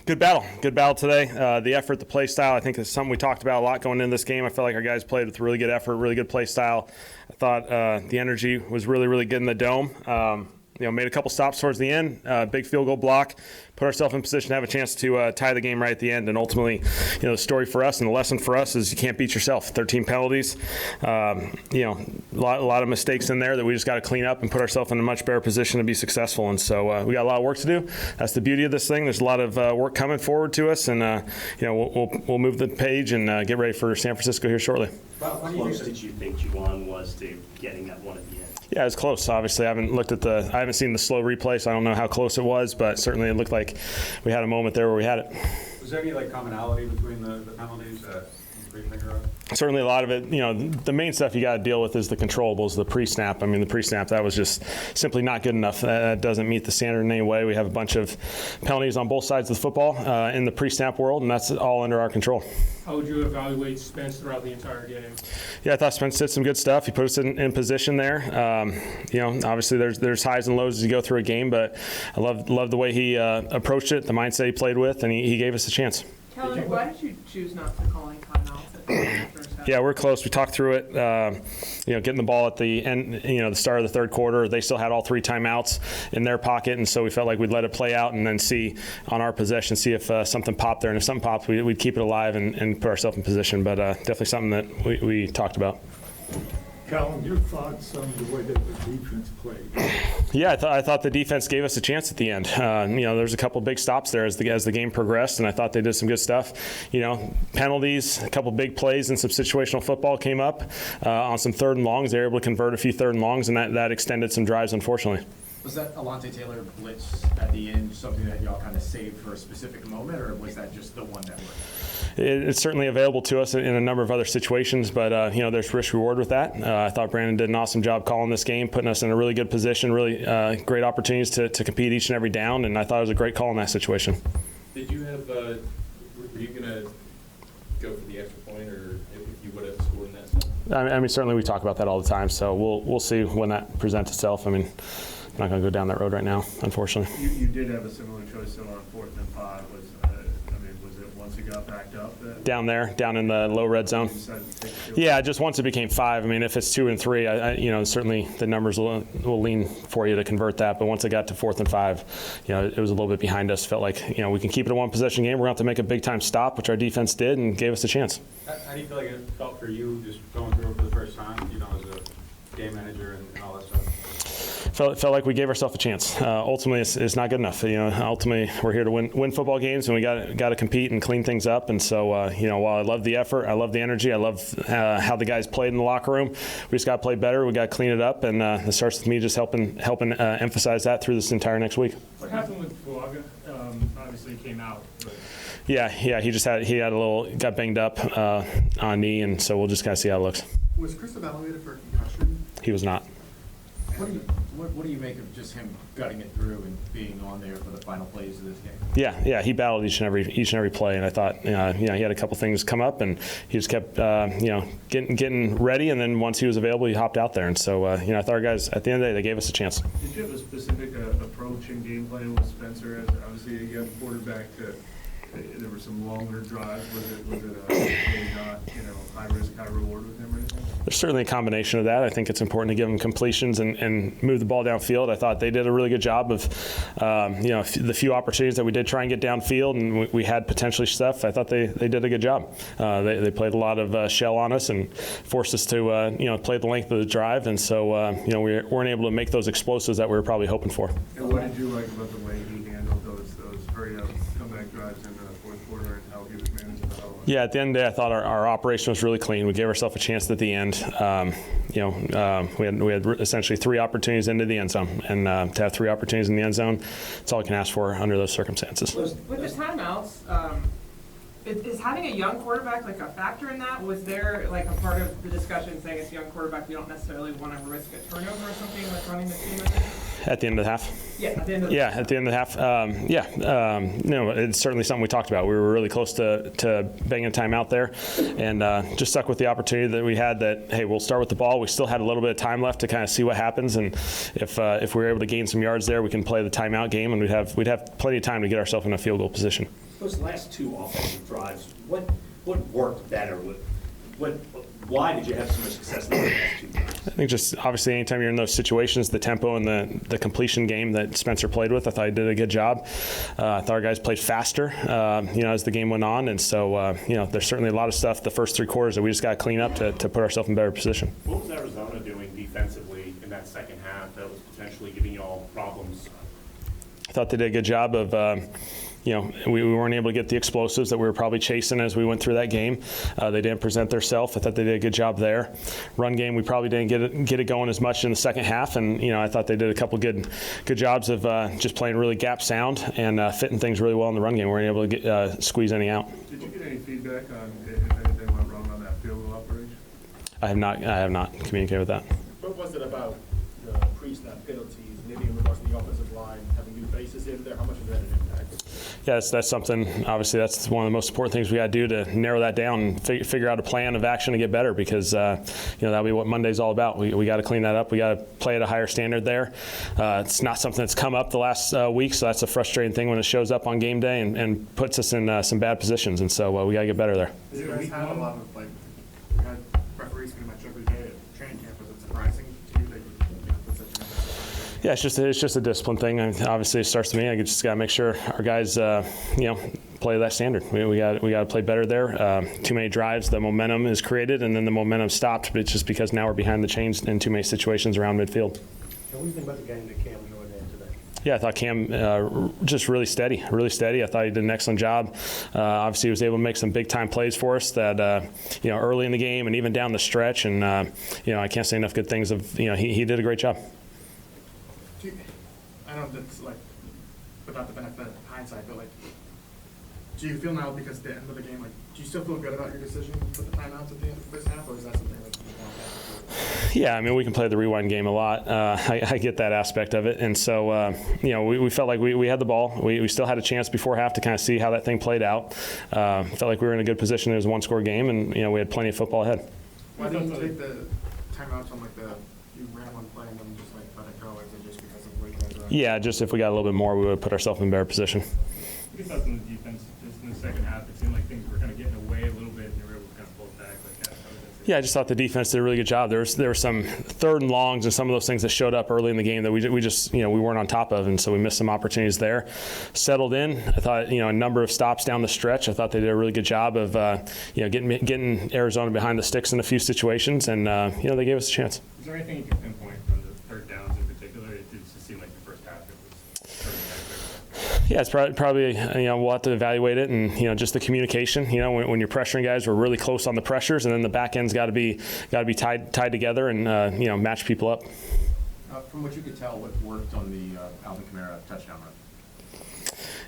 Good battle today. The effort, the play style, I think is something we talked about a lot going into this game. I felt like our guys played with really good effort, really good play style. I thought the energy was really, really good in the dome. Made a couple stops towards the end, big field goal block, put ourselves in position to have a chance to tie the game right at the end. And ultimately, the story for us and the lesson for us is you can't beat yourself. 13 penalties, a lot of mistakes in there that we just got to clean up and put ourselves in a much better position to be successful. And so we got a lot of work to do. That's the beauty of this thing. There's a lot of work coming forward to us, and we'll move the page and get ready for San Francisco here shortly. How close did you think Juwan was to getting that one at the end? Yeah, it was close. Obviously, I haven't seen the slow replay, so I don't know how close it was, but certainly it looked like we had a moment there where we had it. Was there any commonality between the penalties? Certainly a lot of it, the main stuff you got to deal with is the controllables, the pre-snap. I mean, the pre-snap, that was just simply not good enough. That doesn't meet the standard in any way. We have a bunch of penalties on both sides of the football in the pre-snap world, and that's all under our control. How would you evaluate Spence throughout the entire game? Yeah, I thought Spence did some good stuff. He put us in position there. Obviously there's highs and lows as you go through a game, but I love the way he approached it, the mindset he played with, and he gave us a chance. Kellen, why did you choose not to call in timeouts at the end of the first half? Yeah, we're close. We talked through it. Getting the ball at the end, the start of the third quarter, they still had all three timeouts in their pocket, and so we felt like we'd let it play out and then see on our possession, see if something popped there. And if something popped, we'd keep it alive and put ourselves in position. But definitely something that we talked about. Kellen, your thoughts on the way that the defense played? Yeah, I thought the defense gave us a chance at the end. There's a couple big stops there as the game progressed, and I thought they did some good stuff. Penalties, a couple big plays, and some situational football came up on some third and longs. They were able to convert a few third and longs, and that extended some drives, unfortunately. Was that Alontae Taylor blitz at the end something that y'all kind of saved for a specific moment, or was that just the one that worked? It's certainly available to us in a number of other situations, but there's risk-reward with that. I thought Brandon did an awesome job calling this game, putting us in a really good position, really great opportunities to compete each and every down, and I thought it was a great call in that situation. Did you have, were you going to go for the extra point, or if you would have scored in that sense? I mean, certainly we talk about that all the time, so we'll see when that presents itself. I mean, I'm not going to go down that road right now, unfortunately. You did have a similar choice on 4th and 5. Was it once it got backed up? Down in the low red zone. Yeah, just once it became 5. I mean, if it's 2 and 3, certainly the numbers will lean for you to convert that. But once it got to 4th and 5, it was a little bit behind us. Felt like we can keep it a one-possession game. We're going to have to make a big-time stop, which our defense did, and gave us a chance. How do you feel like it felt for you just going through it for the first time? As a game manager and all that stuff. Felt like we gave ourselves a chance. Ultimately, it's not good enough. Ultimately, we're here to win football games, and we got to compete and clean things up. And so, while I love the effort, I love the energy, I love how the guys played in the locker room. We just got to play better. We got to clean it up, and it starts with me just helping emphasize that through this entire next week. What happened with Fuaga? Obviously, he came out. But... Yeah, got banged up on knee, and so we'll just kind of see how it looks. Was Chris evaluated for a concussion? He was not. What do you make of just him gutting it through and being on there for the final plays of this game? Yeah, he battled each and every play, and I thought, he had a couple things come up, and he just kept, getting ready, and then once he was available, he hopped out there, and so, I thought our guys, at the end of the day, they gave us a chance. Did you have a specific approach in game plan with Spencer? As obviously, you have a quarterback there were some longer drives. Was it not, high risk, high reward with him or anything? There's certainly a combination of that. I think it's important to give them completions and move the ball downfield. I thought they did a really good job of, the few opportunities that we did try and get downfield, and we had potentially stuff. I thought they did a good job. They played a lot of shell on us and forced us to, play the length of the drive, and so, we weren't able to make those explosives that we were probably hoping for. And what did you like about the way he handled those very comeback drives in the fourth quarter and how he was managing the whole? Yeah, at the end of the day, I thought our operation was really clean. We gave ourselves a chance at the end. We had essentially 3 opportunities into the end zone, and to have 3 opportunities in the end zone, that's all I can ask for under those circumstances. With the timeouts, is having a young quarterback a factor in that? Was there a part of the discussion saying it's a young quarterback, we don't necessarily want to risk a turnover or something running the team? At the end of the half. Yeah, at the end of Yeah, at the end of the half. No, it's certainly something we talked about. We were really close to banging a timeout there, and just stuck with the opportunity that we had. That hey, we'll start with the ball. We still had a little bit of time left to kind of see what happens, and if we were able to gain some yards there, we can play the timeout game, and we'd have plenty of time to get ourselves in a field goal position. Those last two offensive drives, what worked better? Why did you have so much success in the last two drives? I think just obviously anytime you're in those situations, the tempo and the completion game that Spencer played with, I thought he did a good job. I thought our guys played faster, as the game went on, and so there's certainly a lot of stuff the first three quarters that we just got to clean up to put ourselves in better position. What was Arizona doing defensively in that second half that was potentially giving you all problems? I thought they did a good job of. We weren't able to get the explosives that we were probably chasing as we went through that game. They didn't present themselves. I thought they did a good job there. Run game, we probably didn't get it going as much in the second half, and I thought they did a couple good jobs of just playing really gap sound and fitting things really well in the run game. We weren't able to squeeze any out. Did you get any feedback on if anything went wrong on that field goal operation? I have not communicated with that. What was it about the pre-snap penalties, maybe in regards to the offensive line, having new faces in there? How much of that an impact? Yeah, that's something, obviously, that's one of the most important things we got to do to narrow that down and figure out a plan of action to get better because, that'll be what Monday's all about. We got to clean that up. We got to play at a higher standard there. It's not something that's come up the last week, so that's a frustrating thing when it shows up on game day and puts us in some bad positions, and so we got to get better there. You guys had a lot of, you had referees pretty much every day at training camp. Was it surprising to you that you put such an emphasis on it? Yeah, it's just a discipline thing. And obviously, it starts to me. I just got to make sure our guys, play that standard. We got to play better there. Too many drives, the momentum is created, and then the momentum stopped. But it's just because now we're behind the chains in too many situations around midfield. And what do you think about the game that Cam joined in today? Yeah, I thought Cam just really steady. I thought he did an excellent job. Obviously, he was able to make some big-time plays for us that, early in the game and even down the stretch. And, I can't say enough good things of, he did a great job. I know that's without the benefit of hindsight, but do you feel now because at the end of the game, do you still feel good about your decision to put the timeouts at the end of the first half, or is that something that you want to do? Yeah, we can play the rewind game a lot. I get that aspect of it, and so we felt like we had the ball. We still had a chance before half to kind of see how that thing played out. Felt like we were in a good position. It was a one-score game, and we had plenty of football ahead. Why didn't you take the timeouts on you ran one play and then just let it go? Is it just because of what you guys are? Yeah, just if we got a little bit more, we would have put ourselves in a better position. What do you thought in the defense just in the second half? It seemed like things were kind of getting away a little bit, and you were able to kind of pull it back like that. Yeah, I just thought the defense did a really good job. There were some third and longs and some of those things that showed up early in the game that we just we weren't on top of, and so we missed some opportunities there. Settled in. I thought a number of stops down the stretch. I thought they did a really good job of getting Arizona behind the sticks in a few situations, and they gave us a chance. Is there anything you can pinpoint from the third downs in particular? It did just seem like the first half it was. Yeah, it's probably we'll have to evaluate it, and just the communication. When you're pressuring guys, we're really close on the pressures, and then the back end's got to be tied together and match people up. From what you could tell, what worked on the Alvin Kamara touchdown run?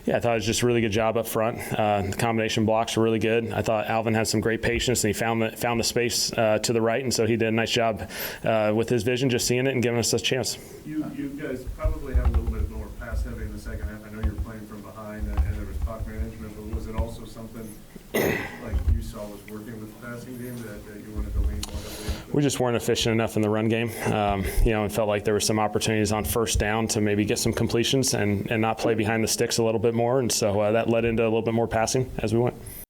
Yeah, I thought it was just a really good job up front. The combination blocks were really good. I thought Alvin had some great patience, and he found the space to the right, and so he did a nice job with his vision, just seeing it and giving us a chance. You guys probably have a little bit more pass heavy in the second half. I know you're playing from behind, and there was clock management, but was it also something like you saw was working with the passing game that you wanted to lean more heavily? We just weren't efficient enough in the run game, and felt like there were some opportunities on first down to maybe get some completions and not play behind the sticks a little bit more, and so that led into a little bit more passing as we went.